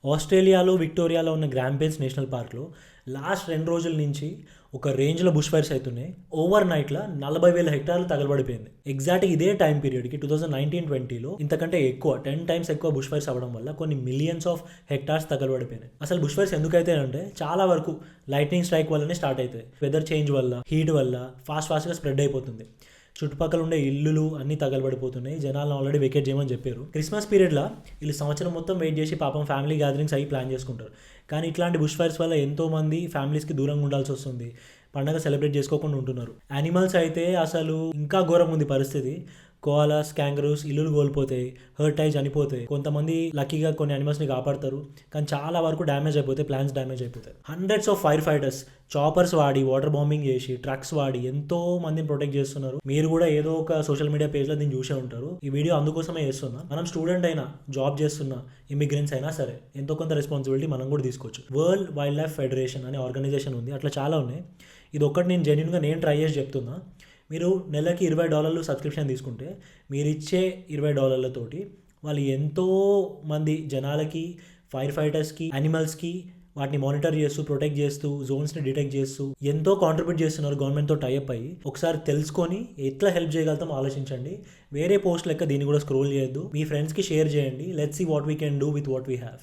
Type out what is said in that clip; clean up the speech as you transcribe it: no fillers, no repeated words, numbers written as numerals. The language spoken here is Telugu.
ఆస్ట్రేలియాలో విక్టోరియాలో ఉన్న గ్రాంపేన్స్ నేషనల్ పార్క్లో లాస్ట్ 2 రోజుల నుంచి ఒక రేంజ్లో బుష్ ఫైర్స్ అవుతున్నాయి. ఓవర్ నైట్లో 40,000 హెక్టార్లు తగలబడిపోయింది. ఎగ్జాక్ట్గా ఇదే టైం పీరియడ్కి 2019-20లో ఇంతకంటే ఎక్కువ 10 టైమ్స్ ఎక్కువ బుష్ ఫైర్స్ అవ్వడం వల్ల కొన్ని మిలియన్స్ ఆఫ్ హెక్టార్స్ తగలబడిపోయినాయి. అసలు బుష్ ఫైర్స్ ఎందుకైతే అంటే చాలా వరకు లైట్నింగ్ స్ట్రైక్ వల్లనే స్టార్ట్ అవుతాయి. వెదర్ చేంజ్ వల్ల, హీట్ వల్ల ఫాస్ట్గా స్ప్రెడ్ అయిపోతుంది. చుట్టుపక్కల ఉండే ఇల్లులు అన్నీ తగలబడిపోతున్నాయి. జనాలను ఆల్రెడీ వెకేట్ చేయమని చెప్పారు. క్రిస్మస్ పీరియడ్లో వీళ్ళు సంవత్సరం మొత్తం వెయిట్ చేసి పాపం ఫ్యామిలీ గ్యాదరింగ్స్ అవి ప్లాన్ చేసుకుంటారు. కానీ ఇట్లాంటి బుష్ ఫైర్స్ వల్ల ఎంతోమంది ఫ్యామిలీస్కి దూరంగా ఉండాల్సి వస్తుంది. పండగ సెలబ్రేట్ చేసుకోకుండా ఉంటున్నారు. యానిమల్స్ అయితే అసలు ఇంకా ఘోరం ఉంది పరిస్థితి. కోలాస్, క్యాంగరూస్ ఇల్లులు కోల్పోతాయి, హర్ట్ అయి చనిపోతాయి. కొంతమంది లక్కీగా కొన్ని యానిమల్స్ని కాపాడతారు, కానీ చాలా వరకు డ్యామేజ్ అయిపోతాయి, ప్లాన్స్ డ్యామేజ్ అయిపోతాయి. Hundreds of fire fighters choppers వాడి, వాటర్ బాంబింగ్ చేసి, ట్రక్స్ వాడి ఎంతో మందిని ప్రొటెక్ట్ చేస్తున్నారు. మీరు కూడా ఏదో ఒక సోషల్ మీడియా పేజ్లో దీన్ని చూసే ఉంటారు. ఈ వీడియో అందుకోసమే చేస్తున్నా. మనం స్టూడెంట్ అయినా, జాబ్ చేస్తున్నా, ఇమిగ్రెంట్స్ అయినా సరే ఎంతో కొంత రెస్పాన్సిబిలిటీ మనం కూడా తీసుకోవచ్చు. వరల్డ్ వైల్డ్ లైఫ్ ఫెడరేషన్ అనే ఆర్గనైజేషన్ ఉంది, అట్లా చాలా ఉన్నాయి. ఇది ఒక్కటి నేను జెన్యున్గా ట్రై చేసి చెప్తున్నా. మీరు నెలకి $20 సబ్స్క్రిప్షన్ తీసుకుంటే మీరు ఇచ్చే $20తోటి వాళ్ళు ఎంతో మంది జనాలకి, ఫైర్ ఫైటర్స్కి, యానిమల్స్కి వాటిని మానిటర్ చేస్తూ, ప్రొటెక్ట్ చేస్తూ, జోన్స్ని డిటెక్ట్ చేస్తూ ఎంతో కాంట్రిబ్యూట్ చేస్తున్నారు గవర్నమెంట్తో టైఅప్ అయ్యి. ఒకసారి తెలుసుకొని ఎట్లా హెల్ప్ చేయగలుగుతాం ఆలోచించండి. వేరే పోస్ట్ లెక్క దీన్ని కూడా స్క్రోల్ చేయొద్దు. మీ ఫ్రెండ్స్కి షేర్ చేయండి. Let's see what we can do with what we have.